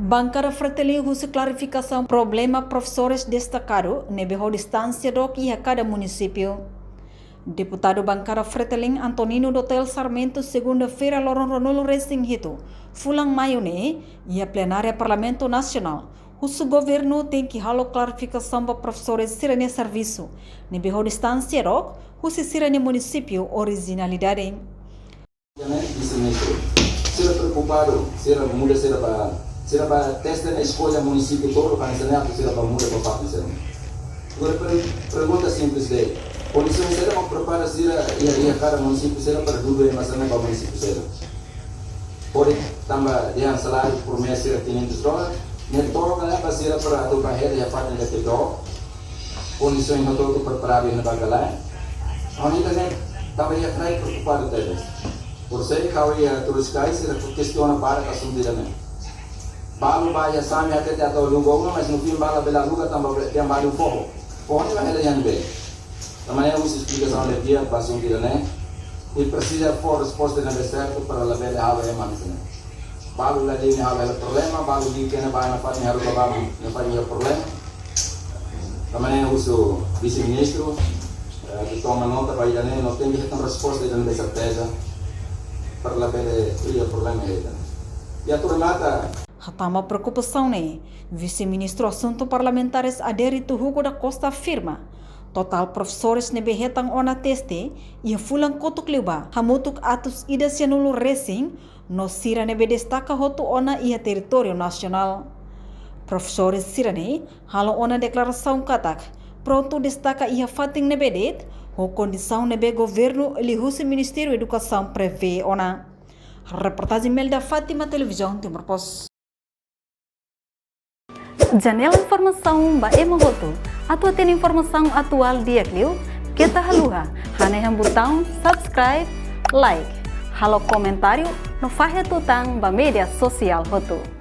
Bancada Fratelli usa clarificação problema professores destacado nebe distância do que a cada município. Deputado Bancada Fratelli Antonino Dotel Sarmento segunda-feira Loron Ronolo Racing Hito, Fulang Mayone e a plenária Parlamento Nacional. O governo tem que halo clarificação para professores sirene serviço nebe distância do usa sirene município originalidade. Será preocupado, será muda, será para testar na escolha município todo, para ensinar, será para mudar para parte será. Agora pergunta simples dele. Condições será para preparar será e a cada município será para dúvida mas também para o município será. Pode também dar salário por mês será $500. Nem todo que leva será para a tua carreira e a parte da tua condições não todo preparado na bagalá. A gente também é preocupado deles. Por ser que a turistas será questiona para a assunto dele. Balu bahaya sami até atau lugar mas no fim bala bela lugar também tem balu fogo. Fogo vai ele yang bem. Também eu explicação de dia para assunto dele. E precisa for resposta na certo para a bela hava é mais. Balu lá dia hava é problema, balu dia que na vai na parte harus balu na parte é problema. Também eu uso vice-ministro que toma nota para ele não tem que ter resposta de certeza. Para lá bela problema é. E a turmata Hatama preocupação né, vice-ministro assunto parlamentares aderido Hugo da Costa afirma, total professores nebe hetang ona teste e fulang kotuk liba, hamutuk atus ida sianulu racing, no sira nebe destaca hotu ona ia território nacional. Professores sirane, halo ona declaração katak, pronto destaca ia fating nebe det, ho condição nebe governo lihusi Ministério Educação prevê ona. Reportagem Melda Fátima, Televisão Timor Post. Janela informação ba emogoto. Atua tem informação atual dia Clio. Kita haluha. Haneham botão subscribe, like. Halo comentário no fahe tutang ba media sosial hoto.